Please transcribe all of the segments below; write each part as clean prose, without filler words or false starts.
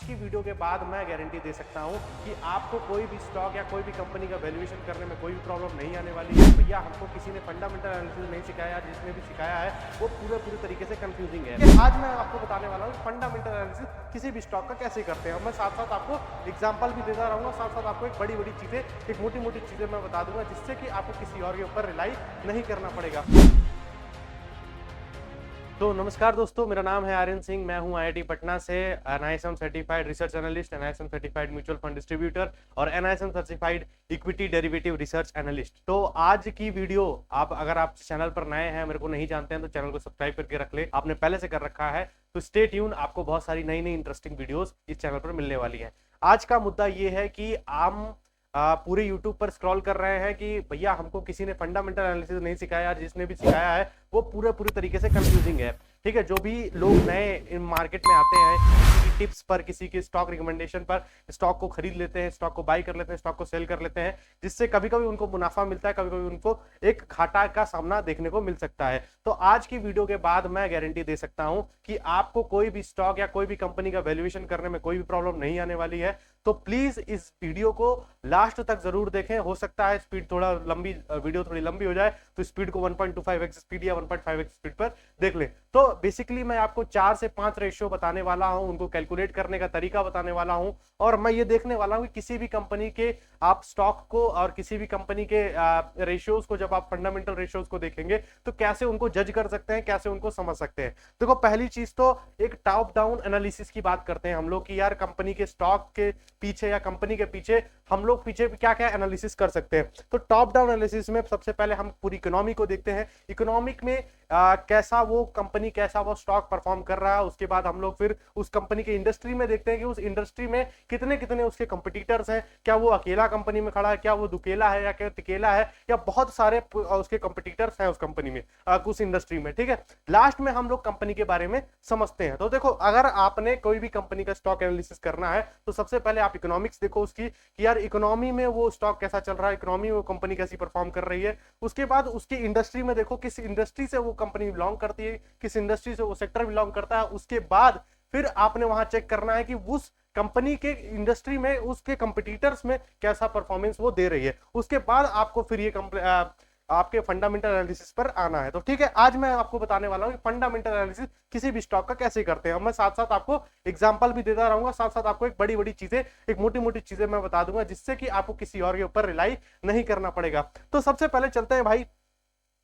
की वीडियो के बाद मैं गारंटी दे सकता हूं कि आपको कोई भी स्टॉक या कोई भी कंपनी का वैल्यूएशन करने में कोई भी प्रॉब्लम नहीं आने वाली है। भैया हमको किसी ने फंडामेंटल एनालिसिस नहीं सिखाया, जिसने भी सिखाया है वो पूरे तरीके से कंफ्यूजिंग है। आज मैं आपको बताने वाला हूँ फंडामेंटल एनालिसिस किसी भी स्टॉक का कैसे करते हैं, और मैं साथ साथ आपको एग्जाम्पल भी देता रहूंगा, साथ साथ आपको एक बड़ी चीजें, एक मोटी चीजें मैं बता दूंगा, जिससे कि आपको किसी और के ऊपर रिलाई नहीं करना पड़ेगा। तो नमस्कार दोस्तों, मेरा नाम है आर्यन सिंह। मैं हूं आईआईटी पटना से NISM certified research analyst, NISM certified mutual fund distributor और NISM certified equity derivative research analyst. तो आज की वीडियो, अगर आप चैनल पर नए हैं, मेरे को नहीं जानते हैं, तो चैनल को सब्सक्राइब करके रख ले। आपने पहले से कर रखा है तो स्टे ट्यून, आपको बहुत सारी नई इंटरेस्टिंग वीडियोस इस चैनल पर मिलने वाली है। आज का मुद्दा ये है कि हम पूरे YouTube पर स्क्रॉल कर रहे हैं कि भैया हमको किसी ने फंडामेंटल एनालिसिस नहीं सिखाया, जिसने भी सिखाया है वो पूरे तरीके से कंफ्यूजिंग है। ठीक है, जो भी लोग नए मार्केट में आते हैं, किसी की टिप्स पर, किसी के स्टॉक रिकमेंडेशन पर स्टॉक को खरीद लेते हैं, स्टॉक को बाई कर लेते हैं, स्टॉक को सेल कर लेते हैं, जिससे कभी कभी उनको मुनाफा मिलता है, कभी कभी उनको एक घाटा का सामना देखने को मिल सकता है। तो आज की वीडियो के बाद मैं गारंटी दे सकता हूं कि आपको कोई भी स्टॉक या कोई भी कंपनी का वैल्यूएशन करने में कोई भी प्रॉब्लम नहीं आने वाली है। तो प्लीज इस वीडियो को लास्ट तक जरूर देखें। हो सकता है स्पीड थोड़ा लंबी, वीडियो थोड़ी लंबी हो जाए, तो स्पीड को 1.25x स्पीड या 1.5x स्पीड पर देख लें। तो बेसिकली मैं आपको 4 से 5 रेशियो बताने वाला हूं, उनको कैलकुलेट करने का तरीका बताने वाला हूं, और मैं ये देखने वाला हूं कि किसी भी कंपनी के आप स्टॉक को और किसी भी कंपनी के रेशियोज को, जब आप फंडामेंटल रेशियोज को देखेंगे तो कैसे उनको जज कर सकते हैं, कैसे उनको समझ सकते हैं। देखो, पहली चीज तो एक टॉप डाउन एनालिसिस की बात करते हैं हम लोग कि यार कंपनी के स्टॉक के पीछे या कंपनी के पीछे हम लोग पीछे क्या क्या एनालिसिस कर सकते हैं। तो टॉप डाउन एनालिसिस में सबसे पहले हम पूरी इकोनॉमी को देखते हैं। इकोनॉमिक में कैसा वो कंपनी, कैसा वो स्टॉक परफॉर्म कर रहा है। उसके बाद हम लोग फिर उस कंपनी के इंडस्ट्री में देखते हैं कि उस इंडस्ट्री में कितने कितने उसके कंपटीटर्स हैं, क्या वो अकेला कंपनी में खड़ा है, क्या वो दुकेला है या क्या तिकेला है, या बहुत सारे उसके कंपटीटर्स हैं उस कंपनी में, उस इंडस्ट्री में। ठीक है, लास्ट में हम लोग कंपनी के बारे में समझते हैं। तो देखो, अगर आपने कोई भी कंपनी का स्टॉक एनालिसिस करना है तो सबसे पहले आप इकोनॉमिक्स देखो उसकी, कि यार इकोनॉमी में वो स्टॉक कैसा चल रहा है, इकोनॉमी में वो कंपनी कैसी परफॉर्म कर रही है। उसके बाद उसकी इंडस्ट्री में देखो, किस इंडस्ट्री से वो कंपनी बिलोंग करती है, किस इंडस्ट्री से वो सेक्टर बिलोंग करता है। उसके बाद फिर आपने वहां चेक करना है कि उस कंपनी के इंडस्ट्री में उसके कंपटीटर्स में कैसा परफॉर्मेंस वो दे रही है। उसके बाद आपको फिर ये आपके फंडामेंटल एनालिसिस पर आना है। तो ठीक है, आज मैं आपको बताने वाला हूं कि फंडामेंटल एनालिसिस किसी भी स्टॉक का कैसे करते हैं। मैं साथ साथ आपको एग्जांपल भी देता रहूंगा, साथ साथ आपको एक बड़ी चीजें, एक मोटी चीजें मैं बता दूंगा, जिससे कि आपको किसी और के ऊपर रिलाई नहीं करना पड़ेगा। तो सबसे पहले चलते हैं भाई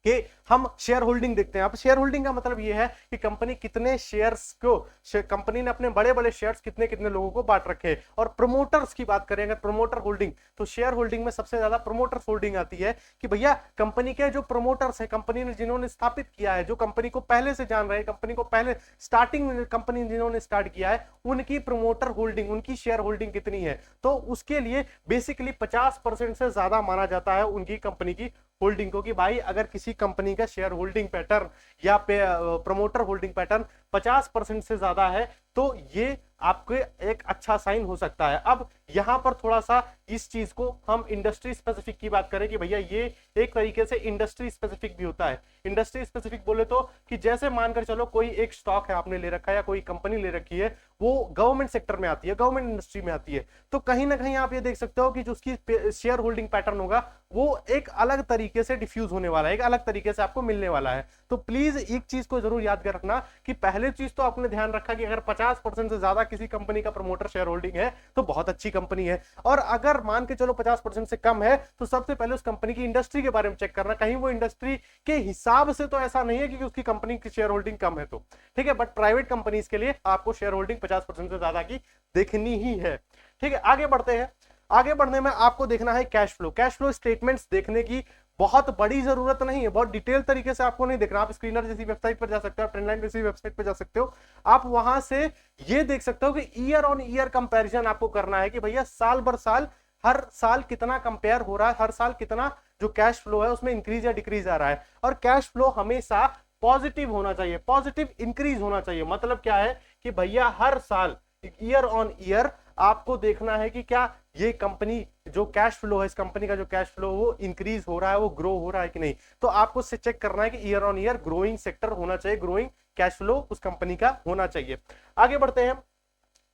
कि हम शेयर होल्डिंग देखते हैं। अब शेयर होल्डिंग का मतलब यह है कि कंपनी कितने शेयर्स को, कंपनी ने अपने बड़े शेयर्स कितने कितने लोगों को बांट रखे हैं। और प्रमोटर्स की बात करें, अगर प्रमोटर होल्डिंग, तो शेयर होल्डिंग में सबसे ज्यादा प्रमोटर्स होल्डिंग आती है कि भैया कंपनी के जो प्रमोटर्स हैं, कंपनी ने जिन्होंने स्थापित किया है, जो कंपनी को पहले से जान रहे हैं, कंपनी को पहले स्टार्टिंग में कंपनी जिन्होंने स्टार्ट किया है, उनकी प्रमोटर होल्डिंग, उनकी शेयर होल्डिंग कितनी है। तो उसके लिए बेसिकली 50% से ज्यादा माना जाता है उनकी कंपनी की होल्डिंग को, कि भाई अगर किसी कंपनी का शेयर होल्डिंग पैटर्न या प्रमोटर होल्डिंग पैटर्न 50% से ज्यादा है, तो ये आपके एक अच्छा साइन हो सकता है। अब यहां पर थोड़ा सा इस चीज को हम इंडस्ट्री स्पेसिफिक की बात करें कि भैया ये एक तरीके से इंडस्ट्री स्पेसिफिक भी होता है। इंडस्ट्री स्पेसिफिक बोले तो कि जैसे मानकर चलो कोई एक स्टॉक है आपने ले रखा है या कोई कंपनी ले रखी है, वो गवर्नमेंट सेक्टर में आती है, गवर्नमेंट इंडस्ट्री में आती है, तो कहीं ना कहीं आप ये देख सकते हो कि जो उसकी शेयर होल्डिंग पैटर्न होगा वो एक अलग तरीके से डिफ्यूज होने वाला है, एक अलग तरीके से आपको मिलने वाला है। तो प्लीज एक चीज को जरूर याद कर रखना कि पहले चीज तो आपने ध्यान रखा कि अगर 50% से ज्यादा किसी कंपनी का प्रमोटर शेयर होल्डिंग है तो बहुत अच्छी कंपनी है, और अगर मान के चलो 50% से कम है तो सबसे पहले उस कंपनी की इंडस्ट्री के बारे में चेक करना, कहीं वो इंडस्ट्री के हिसाब से तो ऐसा नहीं है कि उसकी कंपनी की शेयर होल्डिंग कम है। तो ठीक है, बट प्राइवेट कंपनीज के लिए आपको शेयर होल्डिंग 50% से ज्यादा की देखनी ही है। ठीक है, आगे बढ़ते हैं। आगे बढ़ने में आपको देखना है cash flow. Cash flow statements देखने की बहुत बड़ी जरूरत नहीं है, बहुत डिटेल तरीके से आपको नहीं देखना। आप स्क्रीनर जैसी वेबसाइट पर जा सकते हो, ट्रेंडलाइन जैसी वेबसाइट पर जा सकते हो, आप वहां से ये देख सकते हो कि ईयर ऑन ईयर कंपैरिजन आपको करना है कि भैया साल भर साल, हर साल कितना कंपेयर हो रहा है, हर साल कितना जो कैश फ्लो है उसमें इंक्रीज या डिक्रीज आ रहा है। और कैश फ्लो हमेशा पॉजिटिव होना चाहिए, पॉजिटिव इंक्रीज होना चाहिए। मतलब क्या है कि भैया हर साल ईयर ऑन ईयर आपको देखना है कि क्या ये कंपनी जो कैश फ्लो है, इस कंपनी का जो कैश फ्लो वो इंक्रीज हो रहा है, वो ग्रो हो रहा है कि नहीं। तो आपको उससे चेक करना है कि year on year growing sector होना चाहिए, ग्रोइंग कैश फ्लो उस कंपनी का होना चाहिए। आगे बढ़ते हैं।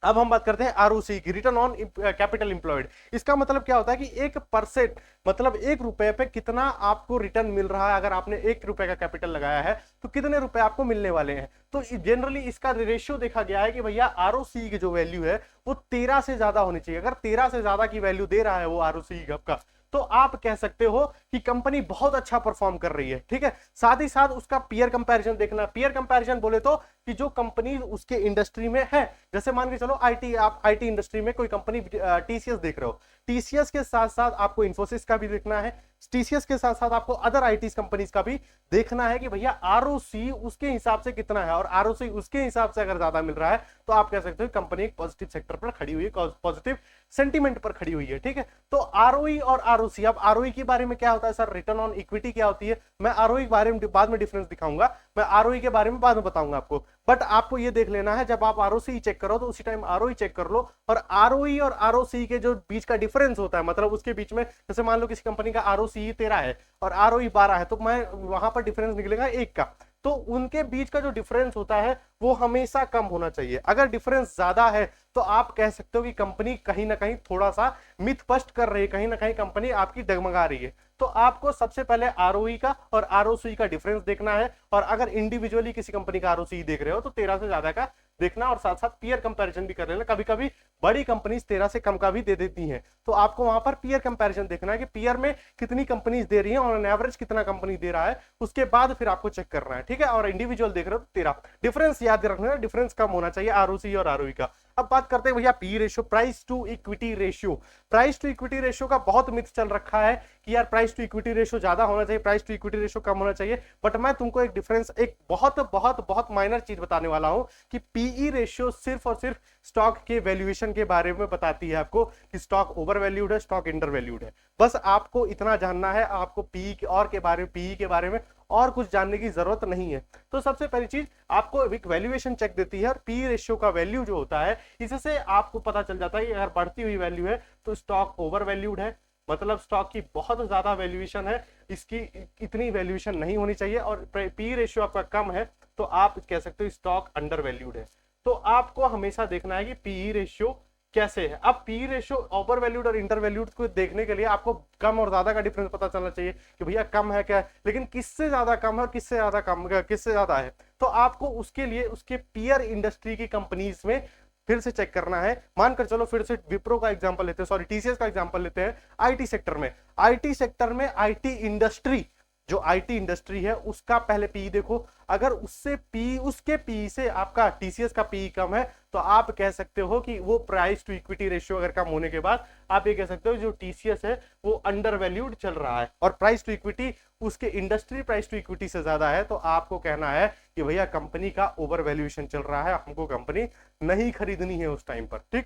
अब हम बात करते हैं आरओसी की, रिटर्न ऑन कैपिटल एम्प्लॉयड। इसका मतलब क्या होता है कि 1%, मतलब 1 रुपए पे कितना आपको रिटर्न मिल रहा है। अगर आपने 1 रुपए का कैपिटल लगाया है तो कितने रुपए आपको मिलने वाले हैं। तो जनरली इसका रेशियो देखा गया है कि भैया आरओसी की जो वैल्यू है वो 13 से ज्यादा होनी चाहिए। अगर 13 से ज्यादा की वैल्यू दे रहा है वो आरओसी का, तो आप कह सकते हो कि कंपनी बहुत अच्छा परफॉर्म कर रही है। ठीक है, साथ ही साथ उसका पीयर कंपैरिजन देखना। पीयर कंपैरिजन बोले तो कि जो कंपनी उसके इंडस्ट्री में है, जैसे मान के चलो आईटी, आप आईटी इंडस्ट्री में कोई कंपनी टीसीएस देख रहे हो, टीसीएस के साथ साथ आपको इंफोसिस का भी देखना है, टीसीएस के साथ साथ आपको अदर आईटी कंपनीज का भी देखना है कि भैया आरओसी उसके हिसाब से कितना है। और आरओसी उसके हिसाब से अगर ज्यादा मिल रहा है तो आप कह सकते हो कंपनी एक पॉजिटिव सेक्टर पर खड़ी हुई है, पॉजिटिव सेंटीमेंट पर खड़ी हुई है। ठीक है, तो आरओई और आरओसी। अब आरओई के बारे में क्या होता है सर, रिटर्न ऑन इक्विटी क्या होती है, मैं आरओई के बारे में बाद में डिफरेंस दिखाऊंगा, मैं आरओई के बारे में बाद में बताऊंगा आपको। बट आपको ये देख लेना है, जब आप आरओसी चेक करो तो उसी टाइम आरओई चेक कर लो। और आरओई और आरओसी के जो बीच का डिफरेंस होता है, मतलब उसके बीच में, जैसे मान लो किसी कंपनी का आरओसी 13 है और आरओई 12 है, तो मैं वहां पर डिफरेंस निकलेगा 1 का। तो उनके बीच का जो डिफरेंस होता है वो हमेशा कम होना चाहिए। अगर डिफरेंस ज्यादा है तो आप कह सकते हो कि कंपनी कहीं ना कहीं थोड़ा सा मिथ पस्ट कर रही है, कहीं ना कहीं कंपनी आपकी डगमगा रही है। तो आपको सबसे पहले आरओई का और आरओसी का डिफरेंस देखना है। और अगर इंडिविजुअली किसी कंपनी का आरओसी देख रहे हो तो 13 से ज्यादा का देखना, और साथ साथ पीयर कंपैरिजन भी कर लेना। कभी कभी बड़ी कंपनी 13 से कम का भी दे देती हैं, तो आपको वहां पर पीयर कंपैरिजन देखना है कि पीयर में कितनी कंपनीज दे रही हैं और ऑन एवरेज कितना कंपनी दे रहा है, उसके बाद फिर आपको चेक करना है। ठीक है, और इंडिविजुअल देख रहे हो तो 13। डिफरेंस याद रखना, डिफरेंस कम होना चाहिए आरओसी और आरओई का। अब बात करते हैं भैया P ratio, price to equity ratio. Price to equity ratio का बहुत मिथ चल रखा है कि यार प्राइस टू इक्विटी रेशियो ज्यादा होना चाहिए, प्राइस टू इक्विटी रेशियो कम होना चाहिए। बट मैं तुमको एक डिफरेंस, एक बहुत बहुत बहुत माइनर चीज बताने वाला हूं कि पीई रेशियो सिर्फ और सिर्फ स्टॉक के वैल्यूएशन के बारे में बताती है आपको कि स्टॉक ओवर वैल्यूड है, स्टॉक अंडर वैल्यूड है। बस आपको इतना जानना है, आपको पीई और के बारे में, पीई के बारे में और कुछ जानने की जरूरत नहीं है। तो सबसे पहली चीज आपको एक वैल्यूएशन चेक देती है, और पी रेशियो का वैल्यू जो होता है, इससे आपको पता चल जाता है कि अगर बढ़ती हुई वैल्यू है तो स्टॉक ओवर वैल्यूड है, मतलब स्टॉक की बहुत ज्यादा वैल्यूएशन है, इसकी इतनी वैल्यूएशन नहीं होनी चाहिए। और पी रेशियो आपका कम है तो आप कह सकते हो स्टॉक अंडर वैल्यूड है। तो आपको हमेशा देखना है कि पीई रेशियो कैसे है। अब पी रेशियो ओवर वैल्यूड और इंटर वैल्यूड को देखने के लिए आपको कम और ज्यादा का डिफरेंस पता चलना चाहिए कि भैया कम है क्या है, लेकिन किससे ज्यादा कम है और किससे ज्यादा कम, किससे ज्यादा है। तो आपको उसके लिए उसके पीयर इंडस्ट्री की कंपनीज में फिर से चेक करना है। मानकर चलो फिर से विप्रो का एग्जांपल लेते हैं, सॉरी टीसीएस का एग्जांपल लेते हैं। आईटी सेक्टर में, आईटी सेक्टर में आईटी इंडस्ट्री, जो आईटी इंडस्ट्री है उसका पहले पी देखो। अगर उससे पी, उसके पी से आपका टीसीएस का पी कम है तो आप कह सकते हो कि वो प्राइस टू इक्विटी रेशियो अगर कम होने के बाद आप ये कह सकते हो जो टीसीएस है वो अंडर वैल्यूड चल रहा है, और प्राइस टू इक्विटी उसके इंडस्ट्री प्राइस टू इक्विटी से ज्यादा है, तो आपको कहना है कि भैया कंपनी का ओवर वैल्यूएशन चल रहा है, हमको कंपनी नहीं खरीदनी है उस टाइम पर। ठीक,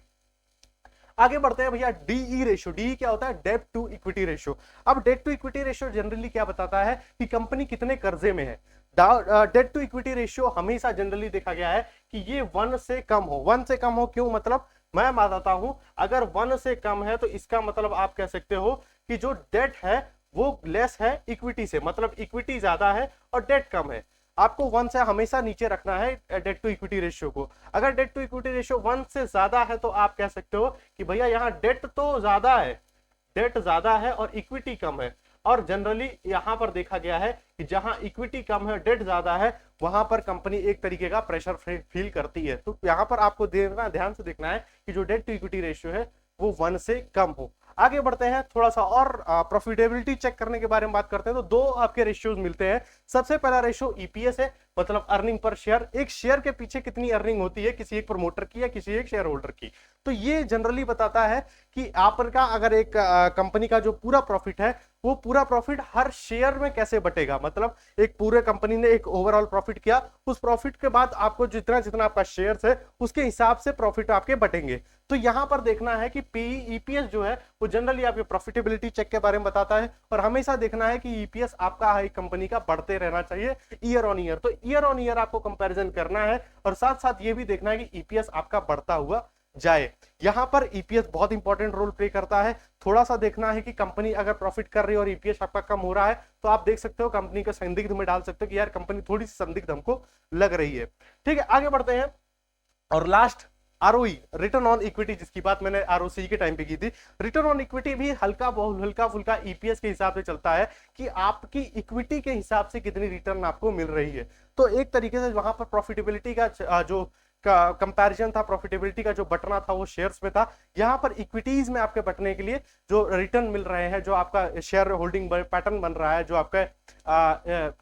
आगे बढ़ते हैं भैया डीई रेशियो। डीई क्या होता है, डेट टू इक्विटी रेशियो। अब debt to equity ratio generally क्या बताता है कि कंपनी कितने कर्जे में है। डेट टू इक्विटी रेशियो हमेशा जनरली देखा गया है कि ये 1 से कम हो। 1 से कम हो क्यों, मतलब मैं बताता हूं, अगर 1 से कम है तो इसका मतलब आप कह सकते हो कि जो डेट है वो लेस है इक्विटी से, मतलब इक्विटी ज्यादा है और डेट कम है। आपको 1 से हमेशा नीचे रखना है डेट टू इक्विटी रेशियो को। अगर डेट टू इक्विटी रेशियो 1 से ज्यादा है तो आप कह सकते हो कि भैया यहाँ डेट तो ज्यादा है, डेट ज्यादा है और इक्विटी कम है। और जनरली यहां पर देखा गया है कि जहां इक्विटी कम है, डेट ज्यादा है, वहां पर कंपनी एक तरीके का प्रेशर फील करती है। तो यहां पर आपको ध्यान से देखना है कि जो डेट टू इक्विटी रेशियो है वो 1 से कम हो। आगे बढ़ते हैं, थोड़ा सा और प्रॉफिटेबिलिटी चेक करने के बारे में बात करते हैं। तो दो आपके रेशियोज मिलते हैं। सबसे पहला रेशियो ईपीएस है, मतलब अर्निंग पर शेयर। एक शेयर के पीछे कितनी अर्निंग होती है किसी एक प्रमोटर की या किसी एक शेयर होल्डर की। तो ये जनरली बताता है कि आपका अगर एक कंपनी का जो पूरा प्रॉफिट है वो पूरा प्रॉफिट हर शेयर में कैसे बटेगा। मतलब एक पूरे कंपनी ने एक ओवरऑल प्रॉफिट किया, उस प्रॉफिट के बाद आपको जितना जितना आपका शेयर्स है उसके हिसाब से प्रॉफिट आपके बटेंगे। तो यहां पर देखना है कि पीई ईपीएस जो है वो जनरली आपके प्रॉफिटेबिलिटी चेक के बारे में बताता है। और हमेशा देखना है कि ईपीएस आपका एक कंपनी का बढ़ते रहना चाहिए ईयर ऑन ईयर। तो ईयर ऑन ईयर आपको कंपैरिजन करना है और साथ साथ ये भी देखना है कि ईपीएस आपका बढ़ता हुआ जाए। यहां पर ईपीएस बहुत इंपॉर्टेंट रोल प्ले करता है। थोड़ा सा देखना है कि कंपनी अगर प्रॉफिट कर रही है और ईपीएस आपका कम हो रहा है तो आप देख सकते हो कंपनी को संदिग्ध में डाल सकते हो कि यार कंपनी थोड़ी सी संदिग्ध हमको लग रही है। ठीक है, आगे बढ़ते हैं और last ROE, return on equity, जिसकी बात मैंने आरओसी के टाइम पे की थी, रिटर्न ऑन इक्विटी भी हल्का फुल्का ईपीएस के हिसाब से चलता है कि आपकी इक्विटी के हिसाब से कितनी रिटर्न आपको मिल रही है। तो एक तरीके से वहां पर प्रॉफिटेबिलिटी का जो कंपैरिजन था, प्रॉफिटेबिलिटी का जो बटना था वो शेयर्स में था। यहाँ पर इक्विटीज में आपके बटने के लिए जो रिटर्न मिल रहे हैं, जो आपका शेयर होल्डिंग पैटर्न बन रहा है, जो आपका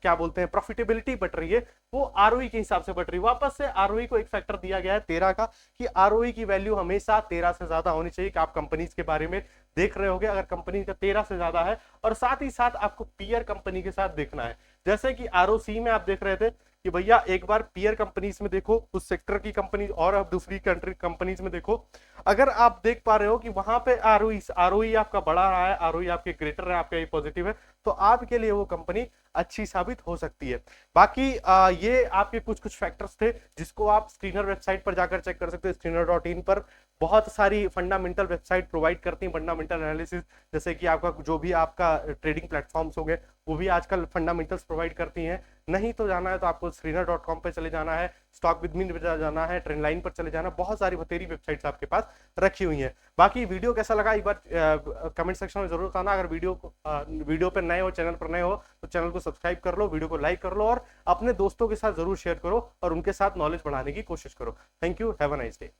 क्या बोलते हैं प्रॉफिटेबिलिटी बट रही है, वो आरओई के हिसाब से बढ़ रही है। वापस से आरओई को एक फैक्टर दिया गया है 13 का, कि आरओई की वैल्यू हमेशा 13 से ज्यादा होनी चाहिए। कि आप कंपनीज के बारे में देख रहे होगे, अगर कंपनी का 13 से ज्यादा है, और साथ ही साथ आपको पीयर कंपनी के साथ देखना है। जैसे कि आरओसी में आप देख रहे थे कि भैया एक बार पीयर कंपनीज में देखो, उस सेक्टर की कंपनी, और अब दूसरी कंट्री कंपनीज में देखो। अगर आप देख पा रहे हो कि वहां पे आरओई आपका बढ़ा रहा है, आरओई आपके ग्रेटर है, आपका ये पॉजिटिव है, तो आपके लिए वो कंपनी अच्छी साबित हो सकती है। बाकी ये आपके कुछ कुछ फैक्टर्स थे जिसको आप स्क्रीनर वेबसाइट पर जाकर चेक कर सकते हो। स्क्रीनर.in पर बहुत सारी फंडामेंटल वेबसाइट प्रोवाइड करती हैं फंडामेंटल एनालिसिस, जैसे कि आपका जो भी आपका ट्रेडिंग प्लेटफॉर्म्स हो गए, वो भी आजकल फंडामेंटल्स प्रोवाइड करती हैं। नहीं तो जाना है तो आपको स्क्रीनर.com पे चले जाना है, स्टॉक विद मी पे जाना है, ट्रेंड लाइन पर चले जाना, बहुत सारी बतेरी वेबसाइट्स आपके पास रखी हुई हैं। बाकी वीडियो कैसा लगा एक बार कमेंट सेक्शन में जरूर बताना। अगर वीडियो पर नए हो, चैनल पर नए हो, तो चैनल को सब्सक्राइब कर लो, वीडियो को लाइक कर लो, और अपने दोस्तों के साथ जरूर शेयर करो और उनके साथ नॉलेज बढ़ाने की कोशिश करो। Thank you, have a nice day.